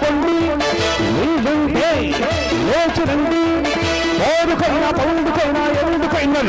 రాసుకోండి నీళ్ళుంటే లేచి రండి కోరుకైనా పౌరుకైనా ఎందుకైనా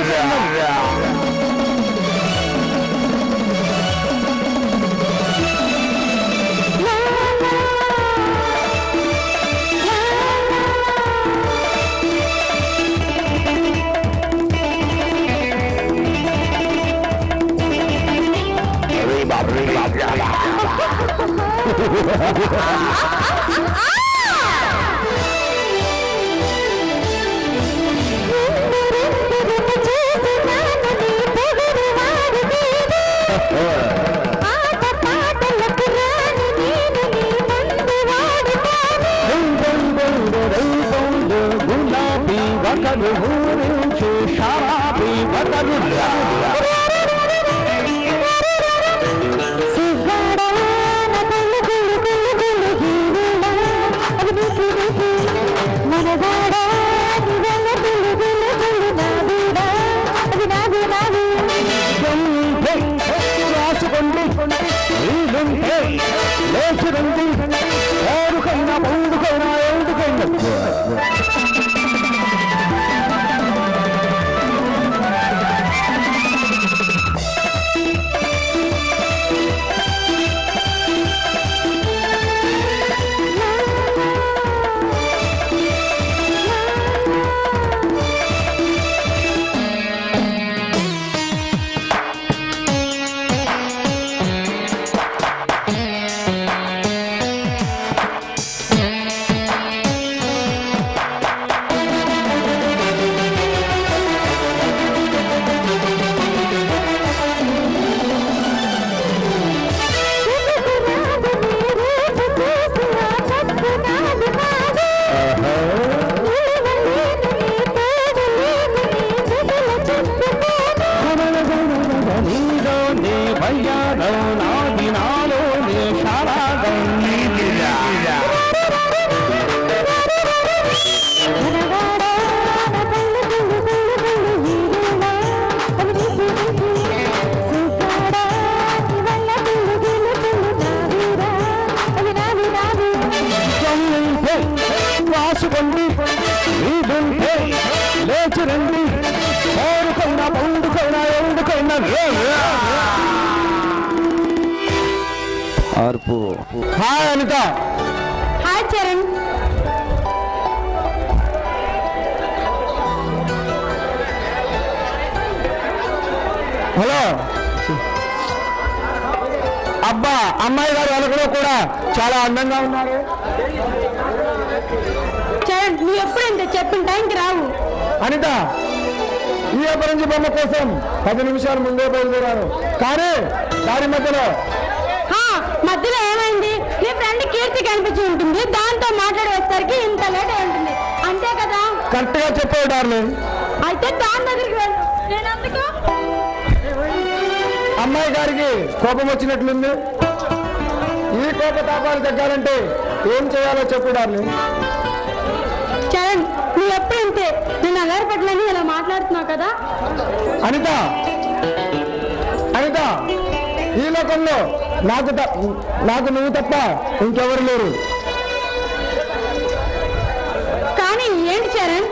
గులాబీ వకలు ఊరించు షరాబీ వకలు రాసుకోండి నీళ్ళుంటే లేచి రండి కోరుకైనా పౌరుకైనా ఎందుకైనా రాసుకోండి నీళ్ళుంటే లేచి రండి కోరుకైనా పౌరుకైనా ఎందుకైనా అర్పు. Hi Anitha. Hi Charan. Hello. అబ్బా అమ్మాయి గారు వెనకలో కూడా చాలా అందంగా ఉన్నారు. చరణ్ నువ్వు ఎప్పుడంటే చెప్పిన టైంకి రావు. అనిత ఈ అపరంజి బొమ్మ కోసం 10 నిమిషాల ముందే బయలుదేరాను, కానీ దారి మధ్యలో ఏమైంది? నీ ఫ్రెండ్ కీర్తి కనిపించి ఉంటుంది, దాంతో మాట్లాడేసరికి ఇంత లేట్ అయి ఉంటుంది అంతే కదా? కరెక్ట్ గా చెప్పావు డార్లింగ్. అయితే దాని దగ్గరికి వెళ్ళు. నేను అందుకు అమ్మాయి గారికి కోపం వచ్చినట్లుంది. ఈ కోపతాపాలు తగ్గాలంటే ఏం చేయాలో చెప్పు డార్లింగ్. చరణ్ నువ్వు ఎప్పుడంతే నేను అల్లరి పట్లని ఇలా మాట్లాడుతున్నావు కదా. అనిత అనిత ఈ లోకంలో నాకు నువ్వు తప్ప ఇంకెవరు లేరు. కానీ ఏంటి చరణ్,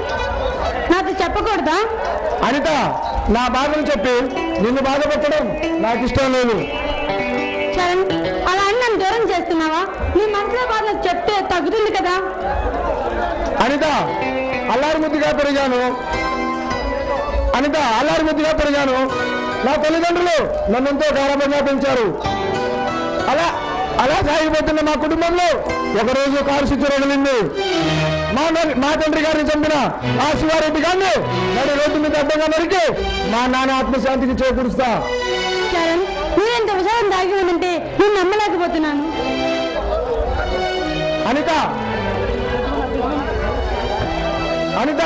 నాతో చెప్పకూడదా? అనిత నా బాధను చెప్పి నిన్ను బాధపెట్టడం నాకు ఇష్టం లేదు. చరణ్ అలా అని నన్ను దూరం చేస్తున్నావా? నీ మనసులో బాధ చెప్తే తగ్గుతుంది కదా. అనిత అల్లారి ముద్దుగా పెరిగాను. అనిత అల్లారి ముద్దుగా పెరిగాను. నా తల్లిదండ్రులు నన్నెంతో గారాబంగా పెంచారు. అలా సాగిపోతున్న మా కుటుంబంలో ఒకరోజు కారు స్విచ్ రగిలింది. మా తండ్రి గారిని చంపిన ఆ శివారెడ్డి గారిని మరి రోడ్డు మీద అడ్డంగా నరికి మా నాన్న ఆత్మశాంతికి చేకూరుస్తా. చరణ్ నువ్వెంత విషయం దాగి ఉందంటే నేను నమ్మలేకపోతున్నాను. అనిత అనిత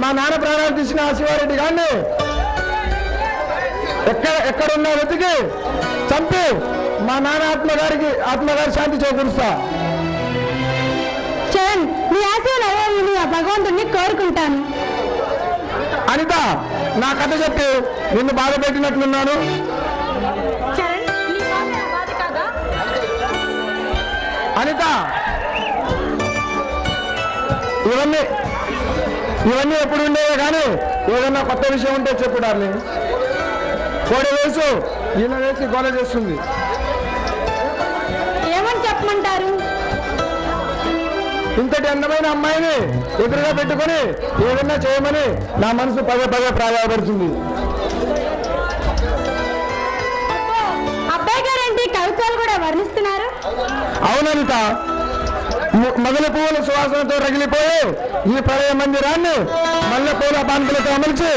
మా నాన్న ప్రాణాలు తీసిన ఆ శివారెడ్డి గారిని ఎక్కడున్నా వెతికి చంపి మా నాన్న ఆత్మగారి శాంతి చేకూరుస్తా. చరణ్ నీ ఆశయాలు ఆ భగవంతుడిని కోరుకుంటాను. అనిత నా కథ చెప్పి నిన్ను బాధ పెట్టినట్లున్నాను. చరణ్ నీ బాధ కాదా? అనిత, ఇవన్నీ ఎప్పుడు ఉండేవే కానీ ఏదన్నా కొత్త విషయం ఉంటే చెప్పు డార్లింగ్. కోడి వేసు ఈయన వేసి గోల చేస్తుంది. ఏమని చెప్పమంటారు? ఇంతటి అందమైన అమ్మాయిని ఎదురుగా పెట్టుకొని ఏదన్నా చేయమని నా మనసు పదే పదే ప్రాధాయపడుతుంది. అబ్బాయి గారేంటి కవితలు కూడా వర్ణిస్తున్నారు? అవుననిత, మొదల పువ్వుల సువాసనతో రగిలిపోయి ఈ ప్రళయ మందిరాన్ని మల్లె పూల పాన్పులతో అమర్చి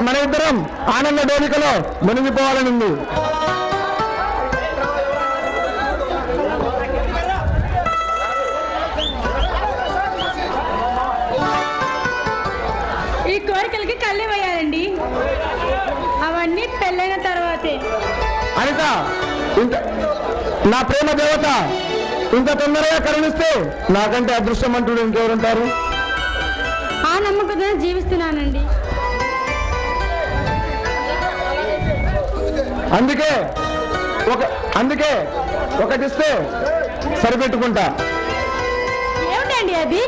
మన ఇద్దరం ఆనంద డోలికలో మునిగిపోవాలనుంది. ఈ కోరికలకి కళ్ళి వేయాలండి, అవన్నీ పెళ్ళైన తర్వాతే. అనిత, నా ప్రేమ దేవత ఇంత తొందరగా కరుణిస్తే నాకంటే అదృష్టమంతుడు ఇంకెవరుంటారు? ఆ నమ్మకంతో జీవిస్తున్నానండి. అందుకే ఒకటిస్తే సరిపెట్టుకుంటా. ఏమిటండి అది?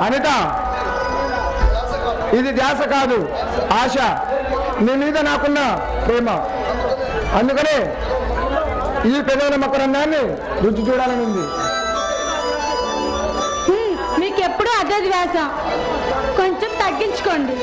అనిత, ఇది ధ్యాస కాదు, ఆశ. నీ మీద నాకున్న ప్రేమ, అందుకనే ఈ పెదవుల మకరందాన్ని రుచి చూడాలని ఉంది. మీకెప్పుడు అదే ధ్యాస, కొంచెం తగ్గించుకోండి.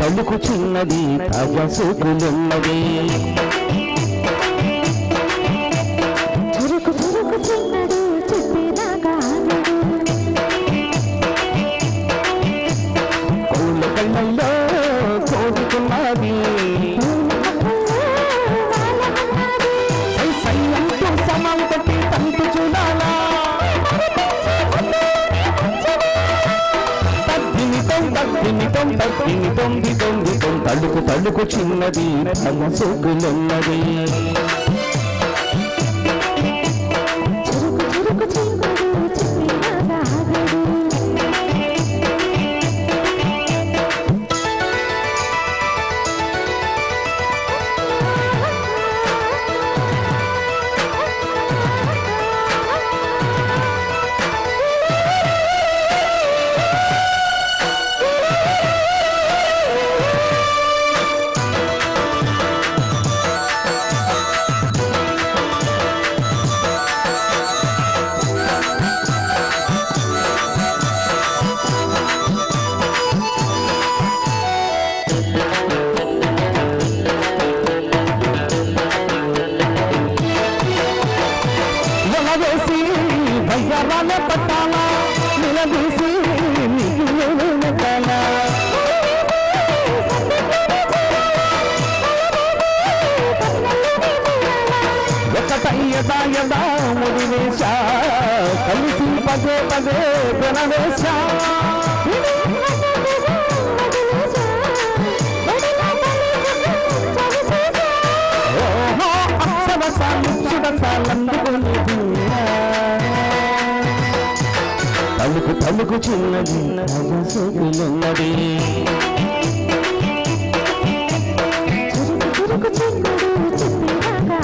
పలుకు చిన్నది తాజా సూకులున్నది, చురుకు చురుకు చిన్నది చెప్పేదాకా కోళ్ళ కళ్ళల్లో కోరుకున్నది, సమాలు కట్టి తంతు చూడాలా, తడుకు చిన్నది తమ సొగ్గులున్నది, చురుకు చురుకు చిన్నది చెప్పేదాకా వేసి భయ్యారాలే పట్టాలా, నిలదీసి నీకు నెట్టాలా, ఒకటయ్యదా ముడివేశా, కలిసి పదే పదే పెనవేశా, పలుకు చిన్నది సోకులున్నది, చురుకు చిన్నది చెప్పేదాకా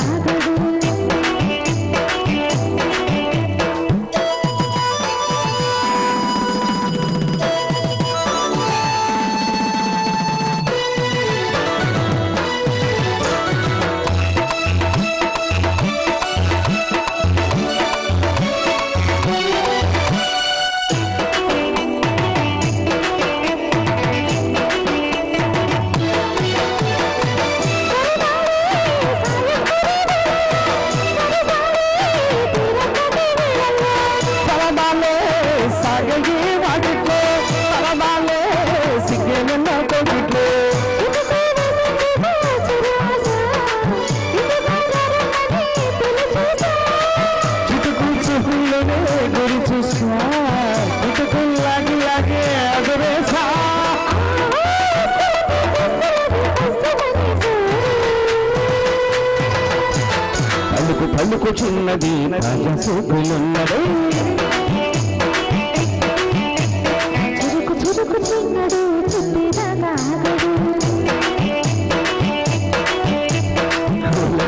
చురుకుచున్నది రాజా సోకులున్నది చురుకు చిన్నడు చుట్టిదాకా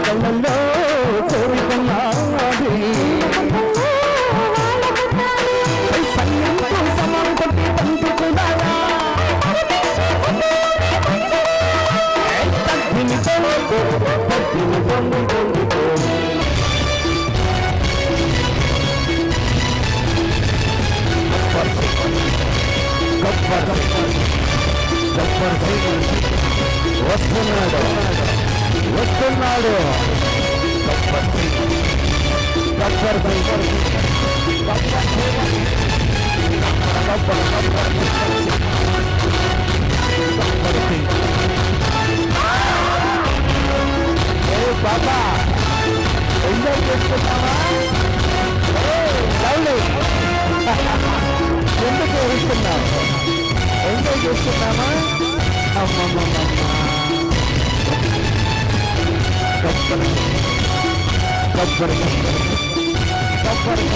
కళ్ళల్లో కోరికన్నాది సన్నిధితో సమం కొట్టి పంపుకున్నారా వస్తున్నాడు వస్తున్నాడు బాబా ఎంజాయ్ చేస్తున్నావా ఎందుకు ఏడుస్తున్నావు ఎంజాయ్ చేస్తున్నామా అమ్మమ్మమ్మ కొబ్బరి కొబ్బరి కొబ్బరి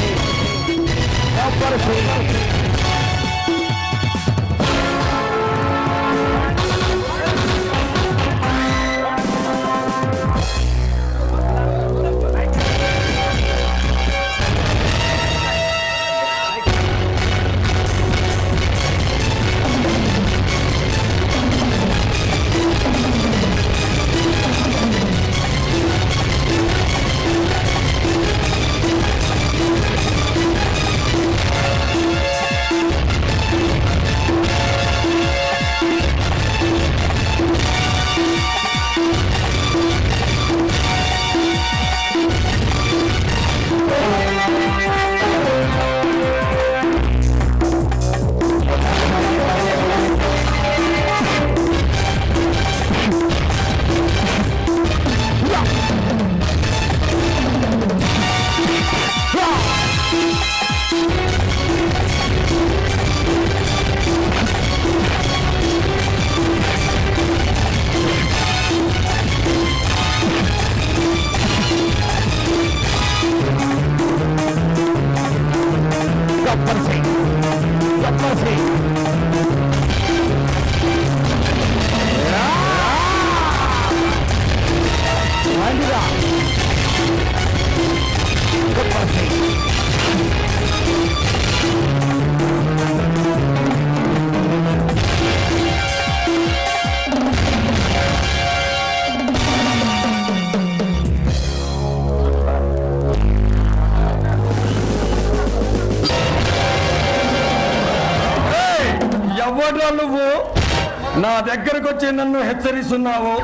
కొబ్బరి ఎవడ్రా నువ్వు నా దగ్గరకు వచ్చి నన్ను హెచ్చరిస్తున్నావు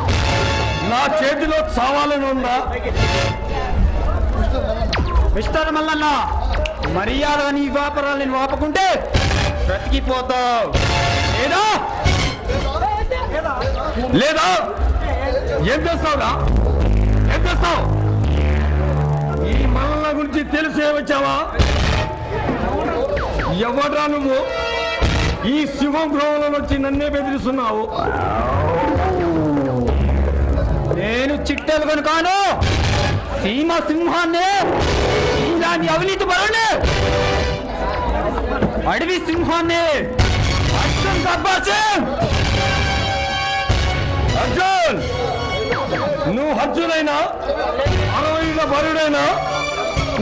నా చేతిలో చావాలని ఉందా మిస్టర్ మల్లన్న మర్యాదగా నీ వ్యాపారాలు నేను ఆపకుంటే బ్రతికిపోతావు లేదా లేదా ఏం చేస్తావురా ఏం చేస్తావు ఈ మల్లన్న గురించి తెలిసే వచ్చావా ఎవడ్రా నువ్వు ఈ సింహం గృహంలో వచ్చి నన్నే బెదిరిస్తున్నావు నేను చిట్టెలు కనుకాను సీమ సింహాన్ని దాన్ని అవినీతి పరుణ్ణి అడవి సింహాన్ని అర్జున్ గబ్బర్ సింగ్ అర్జున్ నువ్వు అర్జునైనా అరవైన బరుడైనా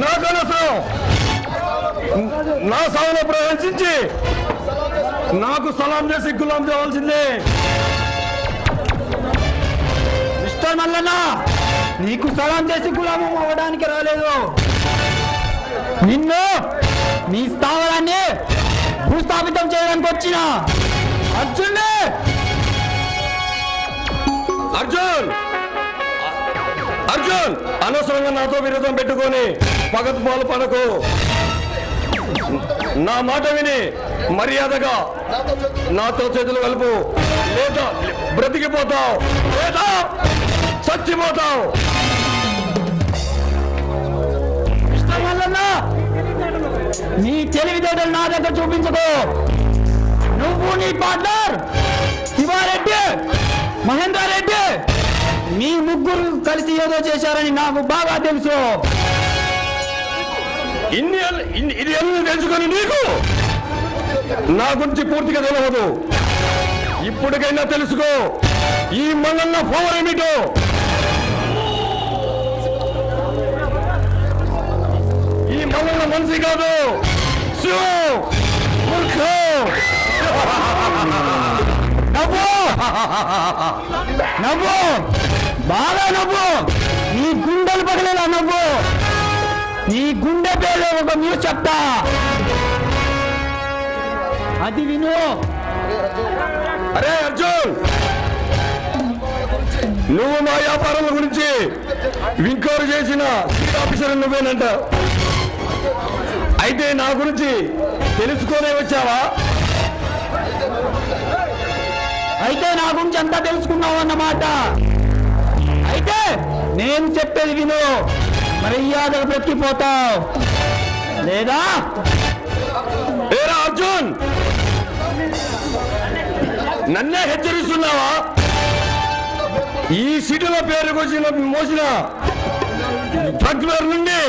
నా కనసం నా సభలో ప్రవేశించి నాకు సలాం చేసి గులాం తేవాల్సిందే మిస్టర్ మల్లన్న నీకు సలాం చేసి గులామం అవ్వడానికి రాలేదు నిన్ను నీ స్థావరాన్ని భూస్థాపితం చేయడానికి వచ్చిన అర్జున్ అర్జున్ అర్జున్ అనవసరంగా నాతో విరోధం పెట్టుకొని పగతు పాలు పడకు నా మాట విని మర్యాదగా నాతో చేతులు కలుపు లేదా బ్రతికిపోతావు లేదా చచ్చిపోతావు నీ తెలివితేటలు నా దగ్గర చూపించుకో నువ్వు నీ పార్ట్నర్ శివారెడ్డి మహేంద్రారెడ్డి మీ ముగ్గురు కలిసి ఏదో చేశారని నాకు బాగా తెలుసు ఇది ఎన్ని తెలుసుకొని నీకు నా గురించి పూర్తిగా తెలియదు. ఇప్పటికైనా తెలుసుకో ఈ మల్లన్న పవర్ ఏమిటో. ఈ మల్లన్న మనిషి కాదు, నవ్వు నవ్వు, బాగా నవ్వు. నీ గుండెలు పగలేలా నవ్వు. నీ గుండె పేరు ఒక న్యూస్ చెప్తా, అది విను. అరే అర్జున్, నువ్వు మా వ్యాపారం గురించి వింకోరు చేసిన ఆఫీసర్ నువ్వేనంట. అయితే నా గురించి తెలుసుకొనే వచ్చావా? అయితే నా గురించి అంతా తెలుసుకున్నావు అన్నమాట. అయితే నేను చెప్పేది విను, మర్యాదగా బ్రతికిపోతావు లేదా? ఏరా అర్జున్, నన్నే హెచ్చరిస్తున్నావా? ఈ సిటీలో మోసిన డ్రగ్లర్ నుండి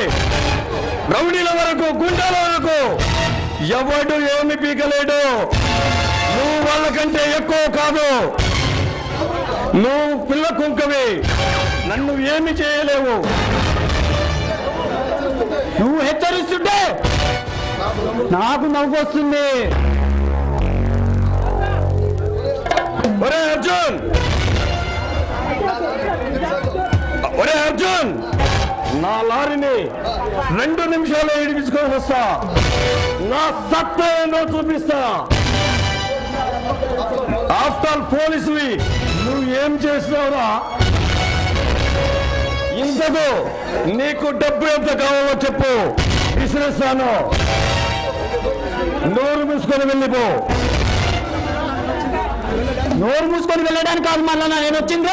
రౌడీల వరకు, గుండాల వరకు ఎవడు ఏమి పీకలేడు. నువ్వు వాళ్ళకంటే ఎక్కువ కాదు. నువ్వు పిల్ల కుంకవి, నన్ను ఏమి చేయలేవు. నువ్వు హెచ్చరిస్తుంటే నాకు నవ్వు వస్తుంది. ఒరే అర్జున్, ఒరే అర్జున్, నా లారీని 2 నిమిషాలు ఇడిపించుకొని వస్తా. నా సత్తా ఏందో చూపిస్తా. ఆఫ్టర్ పోలీసువి నువ్వు ఏం చేస్తావురా? ఇంతకు నీకు డబ్బు ఎంత కావాలో చెప్పు, విసిరేస్తాను. నోరు మూసుకొని వెళ్ళిపో. నోరు మూసుకొని వెళ్ళడానికి కాదు మళ్ళా నేను వచ్చింది.